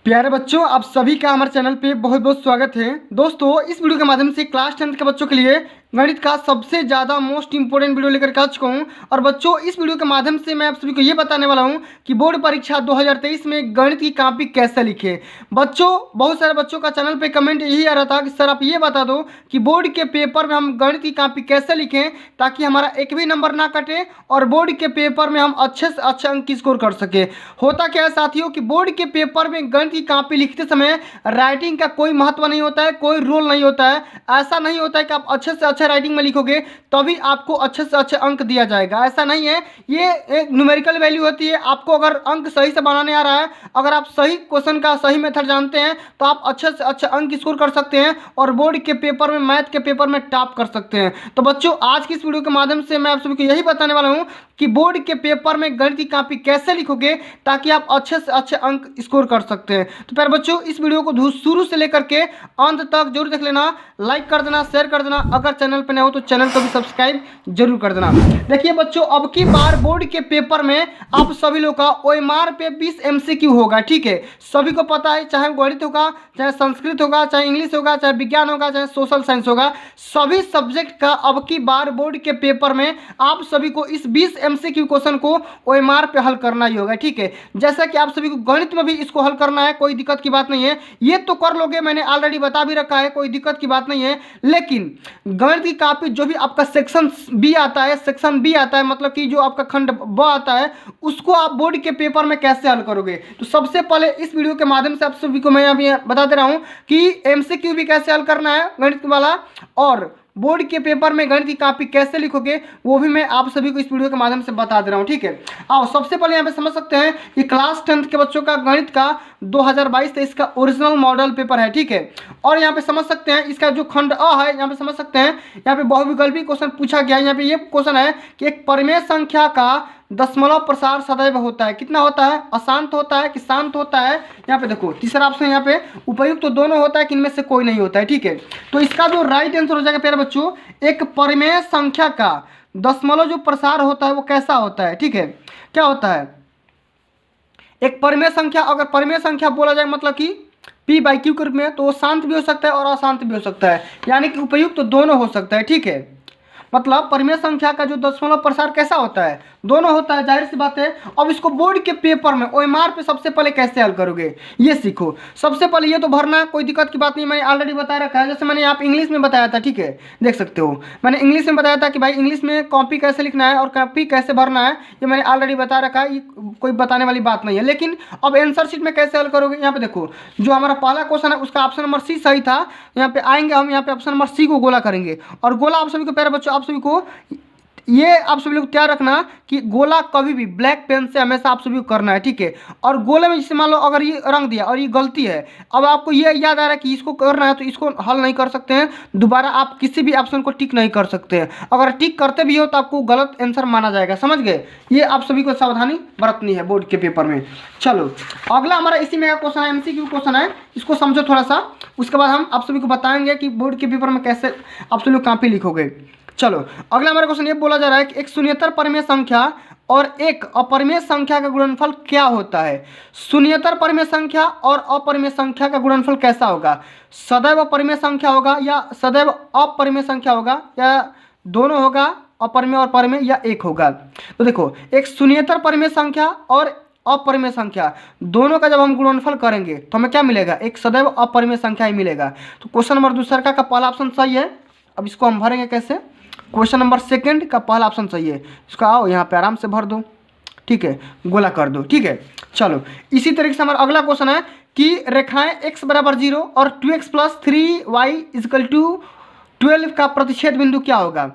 प्यारे बच्चों, आप सभी का हमारे चैनल पे बहुत बहुत स्वागत है। दोस्तों, इस वीडियो के माध्यम से क्लास 10 के बच्चों के लिए गणित का सबसे ज़्यादा मोस्ट इंपोर्टेंट वीडियो लेकर के आ चुका हूँ। और बच्चों, इस वीडियो के माध्यम से मैं आप सभी को ये बताने वाला हूँ कि बोर्ड परीक्षा 2023 में गणित की कॉपी कैसे लिखे। बच्चों, बहुत सारे बच्चों का चैनल पे कमेंट यही आ रहा था कि सर आप ये बता दो कि बोर्ड के पेपर में हम गणित की कॉपी कैसे लिखें ताकि हमारा एक भी नंबर ना कटे और बोर्ड के पेपर में हम अच्छे से अच्छे अंक स्कोर कर सके। होता क्या है साथियों कि बोर्ड के पेपर में गणित की कॉपी लिखते समय राइटिंग का कोई महत्व नहीं होता है, कोई रोल नहीं होता है। ऐसा नहीं होता है कि आप अच्छे से अच्छे राइटिंग में लिखोगे तभी आपको अच्छे से अच्छे अंक दिया जाएगा, ऐसा नहीं है। ये एक न्यूमेरिकल वैल्यू होती है। आपको अगर अंक सही से बनाने आ रहा है, अगर आप सही क्वेश्चन का सही मेथड जानते हैं तो आप अच्छे से अच्छे अंक स्कोर कर सकते हैं और बोर्ड के पेपर में, मैथ के पेपर में टॉप कर सकते हैं। तो बच्चों, आज की इस वीडियो के माध्यम से मैं आप सभी को यही बताने वाला हूं कि बोर्ड के पेपर में गणित की कॉपी कैसे लिखोगे ताकि आप अच्छे से अच्छे अंक स्कोर कर सकते हैं। तो प्यारे बच्चों, इस वीडियो को शुरू से लेकर के अंत तक जरूर देख लेना, लाइक कर देना, शेयर कर देना। अगर चैनल पर नए हो तो चैनल को भी सब्सक्राइब जरूर कर देना। देखिए बच्चों, अब की बार बोर्ड के पेपर में आप सभी लोग का ओएमआर पे 20 एमसीक्यू होगा। ठीक है, सभी को पता है, चाहे गणित होगा, चाहे संस्कृत होगा, चाहे इंग्लिश होगा, चाहे विज्ञान होगा, चाहे सोशल साइंस होगा, सभी सब्जेक्ट का अब की बार बोर्ड के पेपर में आप सभी को इस 20 एमसीक्यू क्वेश्चन को ओएमआर पे हल करना ही होगा। ठीक है, जैसा कि आप सभी को गणित में भी इसको हल करना है, कोई दिक्कत की बात नहीं है, ये तो कर लोगे, मैंने ऑलरेडी बता भी रखा है, कोई दिक्कत की बात नहीं है। लेकिन गणित की कॉपी जो भी आपका सेक्शन बी आता है, सेक्शन बी आता है, मतलब कि जो आपका खंड ब आता है, उसको आप बोर्ड के पेपर में कैसे हल करोगे। तो सबसे पहले इस वीडियो के माध्यम से आप सभी को मैं अभी बता दे रहा हूं कि एमसीक्यू भी कैसे हल करना है गणित वाला, और बोर्ड के पेपर में गणित की कॉपी कैसे लिखोगे वो भी मैं आप सभी को इस वीडियो के माध्यम से बता दे रहा हूं। ठीक है, आओ सबसे पहले यहाँ पे समझ सकते हैं कि क्लास 10 के बच्चों का गणित का 2022-23 का ओरिजिनल मॉडल पेपर है। ठीक है, और यहाँ पे समझ सकते हैं इसका जो खंड अ है, यहाँ पे समझ सकते हैं यहाँ पे बहुविकल्पी क्वेश्चन पूछा गया है। यहाँ पे ये क्वेश्चन है कि एक परिमेय संख्या का दशमलव प्रसार सदैव होता है, कितना होता है, अशांत होता है कि शांत होता है। यहाँ पे देखो तीसरा ऑप्शन यहाँ पे उपयुक्त तो दोनों होता है कि इनमें से कोई नहीं होता है। ठीक है, तो इसका जो राइट आंसर हो जाएगा प्यारे बच्चों, एक परिमेय संख्या का दशमलव जो प्रसार होता है वो कैसा होता है। ठीक है, क्या होता है, एक परिमेय संख्या, अगर परिमेय संख्या बोला जाए मतलब कि p/q के रूप में, तो वो शांत भी हो सकता है और अशांत भी हो सकता है, यानी कि उपयुक्त तो दोनों हो सकता है। ठीक है, मतलब परिमेय संख्या का जो दशमलव प्रसार कैसा होता है, दोनों होता है, जाहिर सी बात है। अब इसको बोर्ड के पेपर में ओएमआर पे सबसे पहले कैसे हल करोगे ये सीखो। सबसे पहले ये तो भरना, कोई दिक्कत की बात नहीं, मैंने ऑलरेडी बता रखा है। जैसे मैंने आप इंग्लिश में बताया था, ठीक है, देख सकते हो, मैंने इंग्लिश में बताया था कि भाई इंग्लिश में कॉपी कैसे लिखना है और कॉपी कैसे भरना है, ये मैंने ऑलरेडी बता रखा है, ये कोई बताने वाली बात नहीं है। लेकिन अब आंसर शीट में कैसे हल करोगे, यहाँ पे देखो जो हमारा पहला क्वेश्चन है उसका ऑप्शन नंबर सी सही था। यहाँ पे आएंगे हम, यहाँ पे ऑप्शन नंबर सी को गोला करेंगे, और गोला आप सभी को, प्यारे बच्चों, आप सभी को ये आप सभी लोग तैयार रखना कि गोला कभी भी ब्लैक पेन से हमेशा आप सभी को करना है। ठीक है, और गोले में जैसे मान लो अगर ये रंग दिया और ये गलती है, अब आपको ये याद आ रहा है कि इसको करना है तो इसको हल नहीं कर सकते हैं, दोबारा आप किसी भी ऑप्शन को टिक नहीं कर सकते हैं। अगर टिक करते भी हो तो आपको गलत आंसर माना जाएगा, समझ गए। ये आप सभी को सावधानी बरतनी है बोर्ड के पेपर में। चलो अगला हमारा इसी में का क्वेश्चन है, एमसीक्यू क्वेश्चन है, इसको समझो थोड़ा सा, उसके बाद हम आप सभी को बताएंगे कि बोर्ड के पेपर में कैसे आप सभी लोग कॉपी लिखोगे। चलो अगला हमारा क्वेश्चन ये बोला जा रहा है कि एक शून्येतर परिमेय संख्या और एक अपरिमेय संख्या का गुणनफल क्या होता है। शून्येतर परिमेय संख्या और अपरिमेय संख्या का गुणनफल कैसा होगा, सदैव परिमेय संख्या होगा या सदैव अपरिमेय संख्या होगा, या दोनों होगा, अपरिमेय और परिमेय, या एक होगा। तो देखो एक शून्येतर परिमेय संख्या और अपरिमेय संख्या दोनों का जब हम गुणनफल करेंगे तो हमें क्या मिलेगा, एक सदैव अपरिमेय संख्या ही मिलेगा। तो क्वेश्चन नंबर दूसरा का पहला ऑप्शन सही है। अब इसको हम भरेंगे कैसे, क्वेश्चन नंबर सेकंड का पहला ऑप्शन सही है, इसको आओ यहाँ पे आराम से भर दो। ठीक है, गोला कर दो। ठीक है, चलो इसी तरीके से हमारा अगला क्वेश्चन है कि रेखाएं x बराबर 0 और 2x + 3y = 12 का प्रतिच्छेद बिंदु क्या होगा।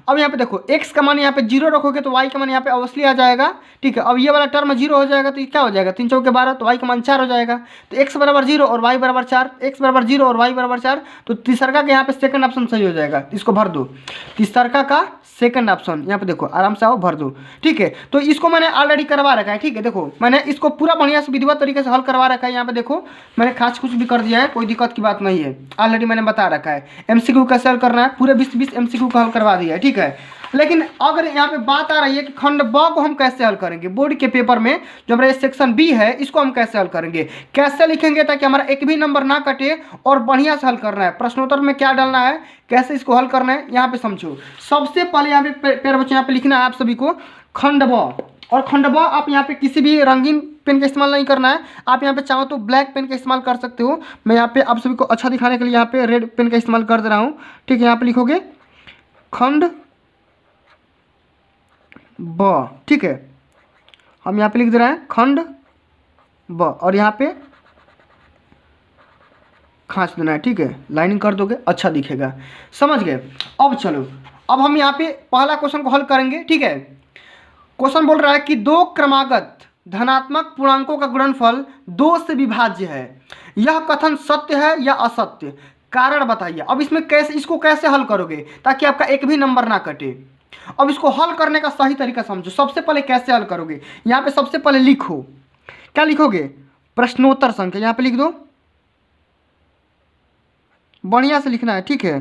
अब यहाँ पे देखो x का मान यहाँ पे 0 रखोगे तो y का मान यहाँ पे अवश्य आ जाएगा। ठीक है, अब ये वाला टर्म 0 हो जाएगा तो ये क्या हो जाएगा, 3 चौके 12, तो y का मान 4 हो जाएगा। तो x बराबर 0 और y बराबर 4, x बराबर 0 और y बराबर 4, तो तीसरा का यहाँ पे सेकंड ऑप्शन सही हो जाएगा, इसको भर दो। तीसरा का सेकंड ऑप्शन यहाँ पे देखो, आराम से आओ भर दो। ठीक है, तो इसको मैंने ऑलरेडी करवा रखा है। ठीक है, देखो मैंने इसको पूरा बढ़िया से विधिवत तरीके से हल करवा रखा है। यहाँ पे देखो मैंने खास कुछ भी कर दिया है, कोई दिक्कत की बात नहीं है, ऑलरेडी मैंने बता रखा है। एमसीक्यू कैसे हल करना है, पूरे 20 एमसीक्यू का हल करवा दिया है। ठीक है, लेकिन अगर यहाँ पे बात आ रही है कि खंड ब को हम कैसे हल करेंगे, बोर्ड के पेपर में जो हमारा सेक्शन बी है इसको हम कैसे हल करेंगे, कैसे लिखेंगे ताकि हमारा एक भी नंबर ना कटे और बढ़िया से हल करना है। प्रश्नोत्तर में क्या डालना है, कैसे इसको हल करना है, यहाँ पे समझो। सबसे पहले यहाँ पे प्यारे बच्चों यहाँ पे लिखना है आप सभी को खंड ब, और खंड ब आप यहाँ पे किसी भी रंगीन पेन का इस्तेमाल नहीं करना है, आप यहाँ पे चाहो तो ब्लैक पेन का इस्तेमाल कर सकते हो। मैं यहाँ पे आप सभी को अच्छा दिखाने के लिए यहाँ पे रेड पेन का इस्तेमाल कर दे रहा हूँ। ठीक है, यहाँ पे लिखोगे खंड ब। ठीक है, हम यहाँ पे लिख दे रहे हैं खंड ब, और यहाँ पे खांच देना है। ठीक है, लाइनिंग कर दोगे अच्छा दिखेगा, समझ गए। अब चलो, अब हम यहाँ पे पहला क्वेश्चन को हल करेंगे। ठीक है, क्वेश्चन बोल रहा है कि दो क्रमागत धनात्मक पूर्णांकों का गुणनफल 2 से विभाज्य है, यह कथन सत्य है या असत्य, कारण बताइए। अब इसमें कैसे, इसको कैसे हल करोगे ताकि आपका एक भी नंबर ना कटे। अब इसको हल करने का सही तरीका समझो। सबसे पहले कैसे हल करोगे, यहाँ पे सबसे पहले लिखो, क्या लिखोगे, प्रश्नोत्तर संख्या यहाँ पे लिख दो, बढ़िया से लिखना है। ठीक है,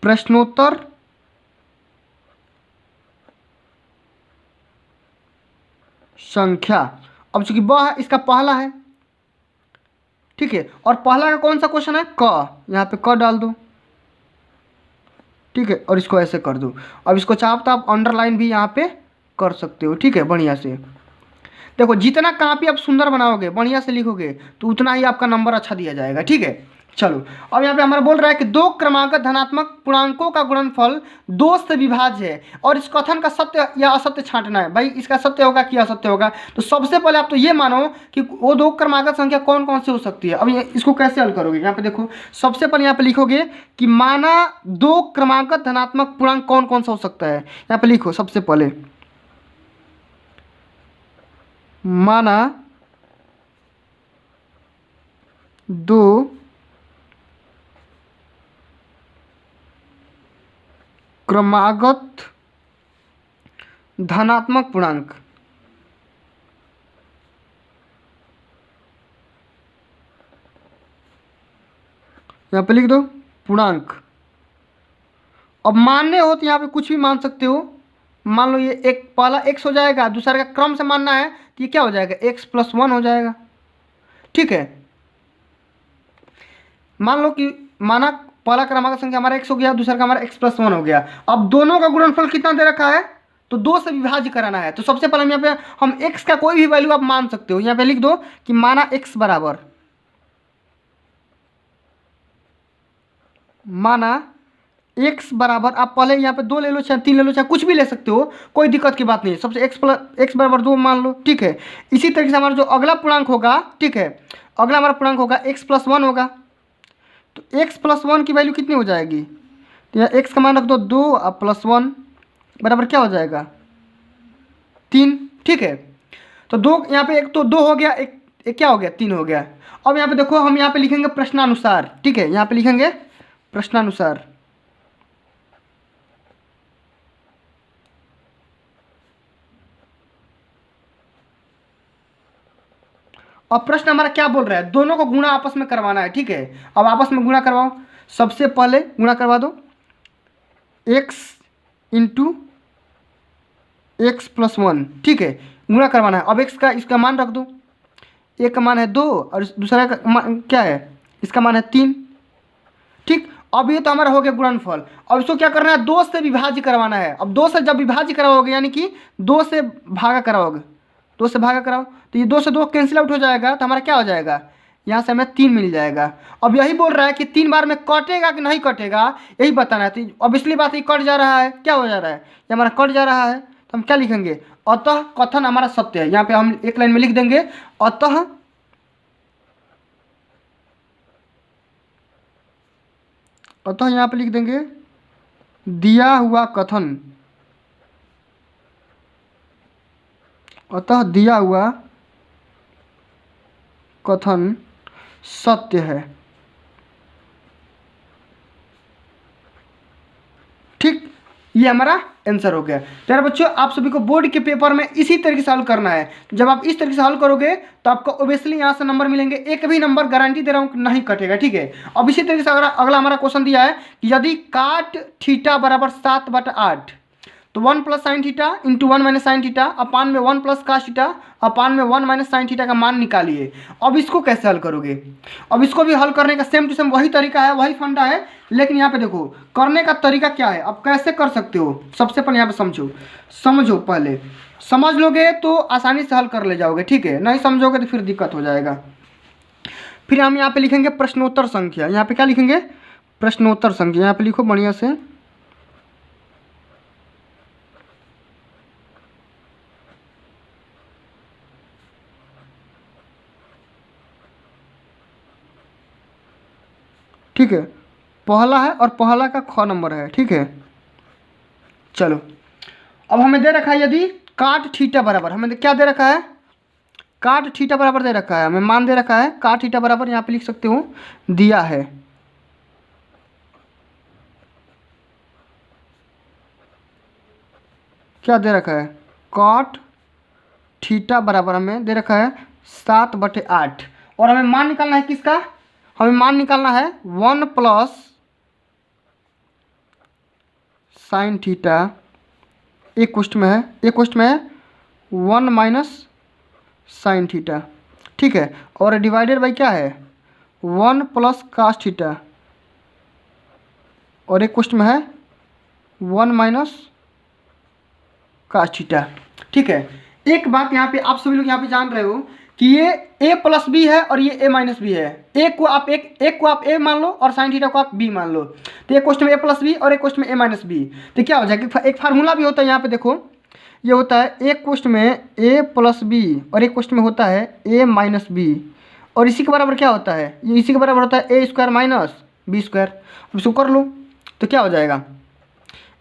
प्रश्नोत्तर संख्या। अब चूंकि ब है, इसका पहला है। ठीक है, और पहला का कौन सा क्वेश्चन है, क, यहाँ पे क डाल दो। ठीक है, और इसको ऐसे कर दो। अब इसको चाहो तो आप अंडरलाइन भी यहाँ पे कर सकते हो। ठीक है, बढ़िया से देखो, जितना कॉपी आप सुंदर बनाओगे, बढ़िया से लिखोगे, तो उतना ही आपका नंबर अच्छा दिया जाएगा। ठीक है, चलो अब यहाँ पे हमारा बोल रहा है कि दो क्रमागत धनात्मक पूर्णांकों का गुणनफल 2 से विभाज्य है, और इस कथन का सत्य या असत्य छांटना है। भाई इसका सत्य होगा कि असत्य होगा, तो सबसे पहले आप तो ये मानो कि वो दो क्रमागत संख्या कौन कौन सी हो सकती है। अब इसको कैसे हल करोगे, यहाँ पे देखो, सबसे पहले यहाँ पे लिखोगे कि माना दो क्रमागत धनात्मक पूर्णांक कौन कौन सा हो सकता है। यहाँ पे लिखो सबसे पहले, माना दो क्रमागत धनात्मक पूर्णांक, यहाँ पे लिख दो पूर्णांक। अब मानने हो तो यहाँ पे कुछ भी मान सकते हो। मान लो ये एक पहला x हो जाएगा, दूसरा का क्रम से मानना है तो ये क्या हो जाएगा, x+1 हो जाएगा। ठीक है, मान लो कि माना पहला क्रमांक संख्या हमारा x हो गया, दूसरा का हमारा x+1 हो गया। अब दोनों का गुणनफल कितना दे रखा है, तो 2 से विभाज्य कराना है। तो सबसे पहले यहाँ पे हम x का कोई भी वैल्यू आप मान सकते हो। यहाँ पे लिख दो कि माना x बराबर, माना x बराबर, आप पहले यहाँ पे 2 ले लो, चाहे 3 ले लो, चाहे कुछ भी ले सकते हो, कोई दिक्कत की बात नहीं है। सबसे x बराबर 2 मान लो। ठीक है, इसी तरीके से हमारा जो अगला पूर्णांक होगा, ठीक है, अगला हमारा पूर्णांक होगा x+1 होगा। तो x+1 की वैल्यू कितनी हो जाएगी, तो यहाँ x का मान रख दो 2 और +1 बराबर क्या हो जाएगा 3। ठीक है, तो 2 यहाँ पे, एक तो 2 हो गया, एक क्या हो गया 3 हो गया। अब यहाँ पे देखो, हम यहाँ पे लिखेंगे प्रश्नानुसार। ठीक है, यहाँ पे लिखेंगे प्रश्नानुसार। अब प्रश्न हमारा क्या बोल रहा है, दोनों को गुणा आपस में करवाना है। ठीक है, अब आपस में गुणा करवाओ। सबसे पहले गुणा करवा दो x इंटू x+1। ठीक है, गुणा करवाना है। अब x का, इसका मान रख दो, एक का मान है 2 और दूसरा का मान क्या है, इसका मान है 3। ठीक, अब ये तो हमारा हो गया गुणनफल। अब इसको क्या करना है, 2 से विभाज्य करवाना है। अब 2 से जब विभाज्य करवाओगे, यानी कि 2 से भागा कराओगे, 2 से भागा कराओ, तो ये 2 से 2 कैंसिल आउट हो जाएगा, तो हमारा क्या हो जाएगा, यहाँ से हमें 3 मिल जाएगा। अब यही बोल रहा है कि 3 बार में कटेगा कि नहीं कटेगा, यही बताना है। तो अब इसलिए बात, ये कट जा रहा है, क्या हो जा रहा है, ये हमारा कट जा रहा है, तो हम क्या लिखेंगे, अतः कथन हमारा सत्य है। यहाँ पे हम एक लाइन में लिख देंगे, अतः यहाँ पे लिख देंगे दिया हुआ कथन, अतः दिया हुआ कथन सत्य है। ठीक, ये हमारा आंसर हो गया। प्यारे बच्चों, आप सभी को बोर्ड के पेपर में इसी तरीके से हल करना है। जब आप इस तरीके से हल करोगे तो आपको ओबियसली यहाँ से नंबर मिलेंगे, एक भी नंबर गारंटी दे रहा हूँ नहीं कटेगा, ठीक है। अब इसी तरीके से अगला हमारा क्वेश्चन दिया है कि यदि काट थीटा बराबर 7/8 तो 1 plus sine theta into 1 minus sine theta upon में 1 प्लस कास थीटा अपान में 1 माइनस साइन थीटा का मान निकालिए। अब इसको कैसे हल करोगे? अब इसको भी हल करने का सेम टू सेम वही तरीका है, वही फंडा है, लेकिन यहाँ पे देखो करने का तरीका क्या है, अब कैसे कर सकते हो। सबसे पहले यहाँ पे समझो पहले समझ लोगे तो आसानी से हल कर ले जाओगे, ठीक है। नहीं समझोगे तो फिर दिक्कत हो जाएगा। फिर हम यहाँ पे लिखेंगे प्रश्नोत्तर संख्या। यहाँ पे क्या लिखेंगे? प्रश्नोत्तर संख्या। यहाँ पे लिखो बढ़िया से, ठीक है। पहला है और पहला का ख नंबर है, ठीक है। चलो अब हमें दे रखा है यदि काट थीटा बराबर, हमें क्या दे रखा है? काट थीटा बराबर दे रखा है, हमें मान दे रखा है काट थीटा बराबर, यहाँ पे लिख सकते हो दिया है। क्या दे रखा है? कॉट थीटा बराबर हमें दे रखा है 7/8 और हमें मान निकालना है किसका? हमें मान निकालना है 1 प्लस साइन थीटा, एक क्वेश्चन में है, एक क्वेश्चन में है 1 माइनस साइन थीटा, ठीक है। और डिवाइडेड बाई क्या है? 1 प्लस कास थीटा, और एक क्वेश्चन में है 1 माइनस कास थीटा, ठीक है। एक बात यहाँ पे आप सभी लोग यहाँ पे जान रहे हो कि ये a प्लस बी है और ये a माइनस बी है। एक को आप a मान लो और साइन थीटा को आप b मान लो, तो एक क्वेश्चन में a प्लस बी और एक क्वेश्चन में a माइनस बी। तो क्या हो जाएगा? एक फार्मूला भी होता है यहाँ पे, देखो ये होता है एक क्वेश्चन में a प्लस बी और एक क्वेश्चन में होता है a माइनस बी, और इसी के बराबर क्या होता है? ये इसी के बराबर होता है a square minus B square. अब इसको कर लो तो क्या हो जाएगा?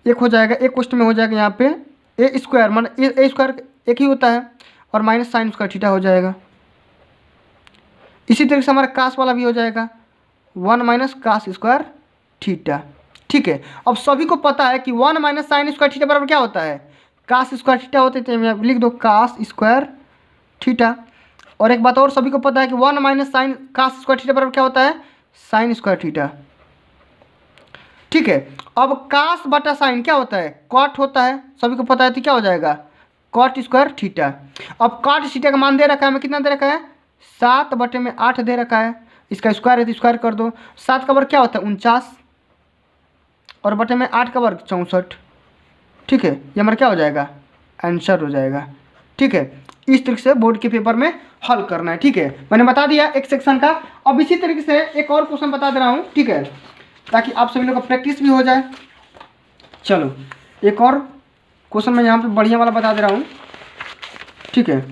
एक हो जाएगा, एक क्वेश्चन में हो जाएगा यहाँ पे a स्क्वायर, मान a स्क्वायर एक ही होता है और माइनस साइन स्क्वायर थीटा हो जाएगा। इसी तरीके से हमारा कास वाला भी हो जाएगा 1 माइनस कास स्क्वायर थीटा, ठीक है। अब सभी को पता है कि 1 माइनस साइन स्क्वायर थीटा बराबर क्या होता है? कास स्क्वायर थीटा होते थे, लिख दो कास स्क्वायर थीटा। और एक बात और सभी को पता है कि 1 minus sine cos square theta बराबर क्या होता है? साइन स्क्वायर थीटा, ठीक है। अब कास बटा साइन क्या होता है? कॉट होता है, सभी को पता है, तो क्या हो जाएगा? Cot square theta. अब कॉट थीटा का मान दे रखा है हमें, कितना दे रखा है? 7/8 दे रखा है। इसका स्क्वायर है तो स्क्वायर कर दो। 7 का वर्ग क्या होता है? 49 और बटे में 8 का वर्ग 64, ठीक है। ये हमारा क्या हो जाएगा? आंसर हो जाएगा, ठीक है। इस तरीके से बोर्ड के पेपर में हल करना है, ठीक है। मैंने बता दिया एक सेक्शन का। अब इसी तरीके से एक और क्वेश्चन बता दे रहा हूँ, ठीक है, ताकि आप सभी लोग का प्रैक्टिस भी हो जाए। चलो एक और क्वेश्चन मैं यहाँ पे बढ़िया वाला बता दे रहा हूँ, ठीक है।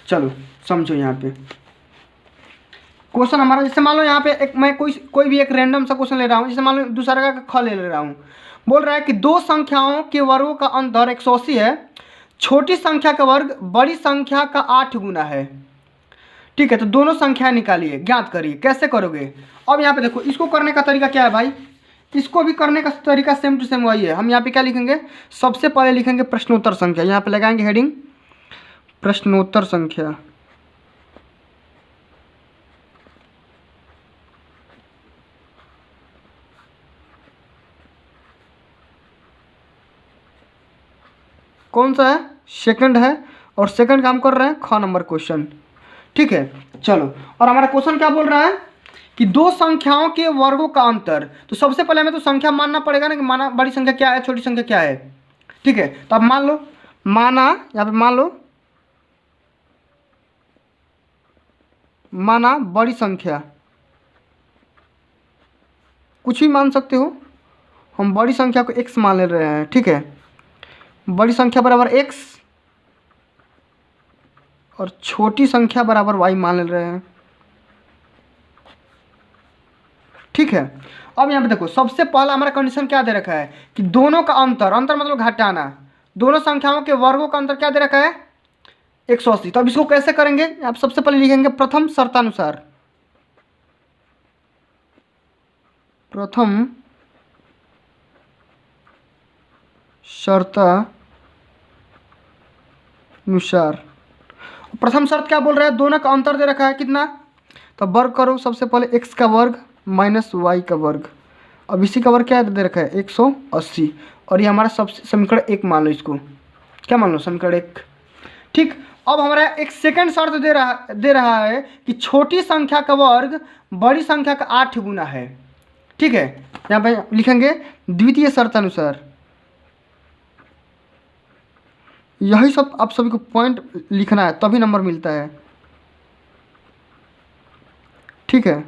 चलो समझो यहाँ पे क्वेश्चन हमारा, जैसे मान लो यहाँ पे एक मैं कोई भी एक रैंडम सा क्वेश्चन ले रहा हूँ। जैसे मान लो दूसरा का ख ले रहा हूँ। बोल रहा है कि दो संख्याओं के वर्गों का अंतर 180 है, छोटी संख्या का वर्ग बड़ी संख्या का 8 गुना है, ठीक है। तो दोनों संख्या निकालिए, ज्ञात करिए। कैसे करोगे? अब यहाँ पे देखो इसको करने का तरीका क्या है भाई? इसको भी करने का तरीका सेम टू सेम वही है। हम यहाँ पे क्या लिखेंगे? सबसे पहले लिखेंगे प्रश्नोत्तर संख्या। यहाँ पे लगाएंगे हेडिंग प्रश्नोत्तर संख्या, कौन सा है? सेकंड है, और सेकंड का हम कर रहे हैं ख नंबर क्वेश्चन, ठीक है। चलो, और हमारा क्वेश्चन क्या बोल रहा है कि दो संख्याओं के वर्गों का अंतर। तो सबसे पहले हमें तो संख्या मानना पड़ेगा ना कि माना बड़ी संख्या क्या है, छोटी संख्या क्या है, ठीक है। तो अब मान लो, माना यहाँ पे मान लो, माना बड़ी संख्या, कुछ भी मान सकते हो। हम बड़ी संख्या को x मान ले रहे हैं, ठीक है। बड़ी संख्या बराबर x और छोटी संख्या बराबर y मान ले रहे हैं, ठीक है। अब यहाँ पे देखो सबसे पहला हमारा कंडीशन क्या दे रखा है कि दोनों का अंतर, अंतर मतलब घटाना, दोनों संख्याओं के वर्गों का अंतर क्या दे रखा है? 180। तो अब इसको कैसे करेंगे? आप सबसे पहले लिखेंगे प्रथम शर्तानुसार, प्रथम शर्तानुसार। प्रथम शर्त क्या बोल रहा है, दोनों का अंतर दे रखा है कितना, तो वर्ग करो सबसे पहले x का वर्ग माइनस y का वर्ग। अब इसी का वर्ग क्या दे रखा है 180, और ये हमारा सबसे समीकरण 1 मान लो, इसको क्या मान लो समीकरण 1। ठीक, अब हमारा एक सेकंड शर्त दे रहा है कि छोटी संख्या का वर्ग बड़ी संख्या का 8 गुना है। ठीक है, यहाँ पे लिखेंगे द्वितीय शर्तानुसार। यही सब आप सभी को पॉइंट लिखना है, तभी नंबर मिलता है। ठीक है,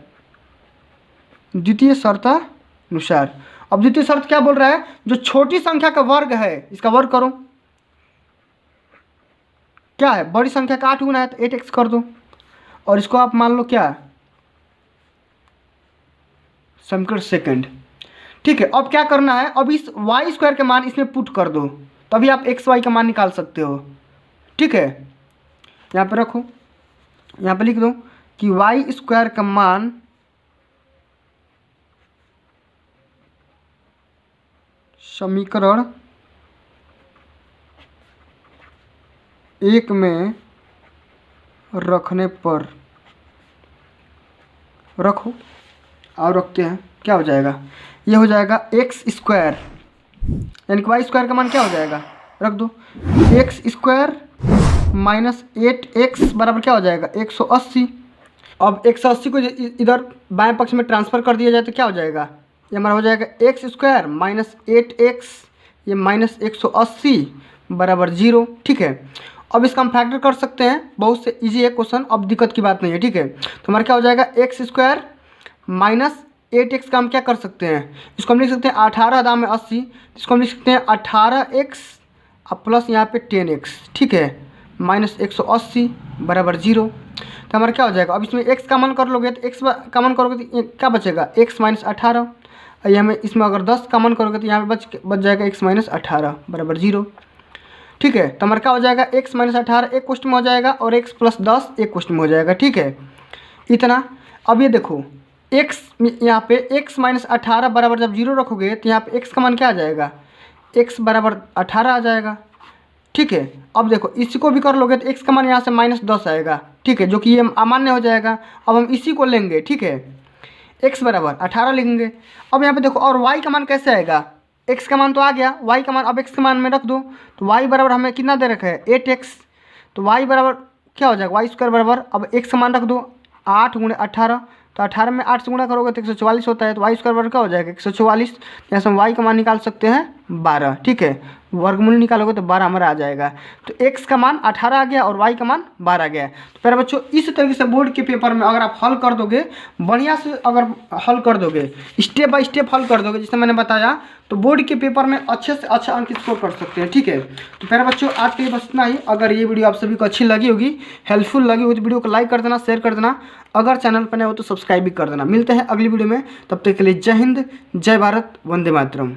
द्वितीय शर्तानुसार। अब द्वितीय शर्त क्या बोल रहा है, जो छोटी संख्या का वर्ग है इसका वर्ग करो, क्या है बड़ी संख्या का 8 गुना है तो 8x कर दो, और इसको आप मान लो क्या समीकरण सेकंड। ठीक है, अब क्या करना है, अब इस y² के मान इसमें पुट कर दो, तभी आप xy का मान निकाल सकते हो। ठीक है, यहाँ पे रखो, यहाँ पे लिख दो कि y² का मान समीकरण 1 में रखने पर, रखो और रखते हैं क्या हो जाएगा, ये हो जाएगा x² यानी कि y² का मान क्या हो जाएगा, रख दो x² माइनस 8x बराबर क्या हो जाएगा 180। अब 180 को इधर बाएं पक्ष में ट्रांसफ़र कर दिया जाए तो क्या हो जाएगा, ये हमारा हो जाएगा x² माइनस 8x, ये माइनस 180 बराबर 0। ठीक है, अब इसका हम फैक्टर कर सकते हैं, बहुत से इजी है क्वेश्चन, अब दिक्कत की बात नहीं है। ठीक है, तो हमारा क्या हो जाएगा x² माइनस 8x का हम क्या कर सकते हैं, इसको हम लिख सकते हैं 18 दाम में 80, इसको हम लिख सकते हैं 18x अब प्लस यहाँ पे 10x। ठीक है, माइनस 180 बराबर 0। तो हमारा क्या हो जाएगा, अब इसमें x का मान कर लोगे तो x का मान करोगे तो क्या बचेगा x माइनस 18, और हमें इसमें अगर 10 का मान करोगे तो यहाँ पे बच जाएगा x माइनस 18 बराबर 0। ठीक है, तो हमारा क्या हो जाएगा x माइनस 18 एक क्वेश्चन में हो जाएगा, और x प्लस 10 एक क्वेश्चन में हो जाएगा। ठीक है, इतना। अब ये देखो x यहाँ पे x माइनस 18 बराबर जब 0 रखोगे तो यहाँ पे x का मान क्या आ जाएगा, x बराबर 18 आ जाएगा। ठीक है, अब देखो इसी को भी कर लोगे तो x का मान यहाँ से माइनस 10 आएगा। ठीक है, जो कि ये अमान्य हो जाएगा। अब हम इसी को लेंगे, ठीक है, x बराबर 18 लिखेंगे। अब यहाँ पे देखो और y का मान कैसे आएगा, x का मान तो आ गया, y का मान अब x के मान में रख दो, तो y बराबर हमें कितना दे रखा है 8x, तो y बराबर क्या हो जाएगा y² बराबर, अब x का मान रख दो 8 गुणे 18, तो 18 में 8 से गुणा करोगे तो 144 होता है, तो y² बराबर क्या हो जाएगा 144। यहाँ से हम y का मान निकाल सकते हैं 12। ठीक है, वर्गमूल निकालोगे तो 12 हमारा आ जाएगा। तो x का मान 18 आ गया और y का मान 12 आ गया। तो प्यारे बच्चों, इस तरीके से बोर्ड के पेपर में अगर आप हल कर दोगे, बढ़िया से अगर हल कर दोगे, स्टेप बाय स्टेप हल कर दोगे जैसे मैंने बताया, तो बोर्ड के पेपर में अच्छे से अच्छा अंक स्कोर कर सकते हैं। ठीक है, तो प्यारे बच्चों आज के लिए बस इतना ही। अगर ये वीडियो आप सभी को अच्छी लगी होगी, हेल्पफुल लगी होगी, तो वीडियो को लाइक कर देना, शेयर कर देना, अगर चैनल पर नए हो तो सब्सक्राइब भी कर देना। मिलते हैं अगली वीडियो में, तब तक के लिए जय हिंद, जय भारत, वंदे मातरम।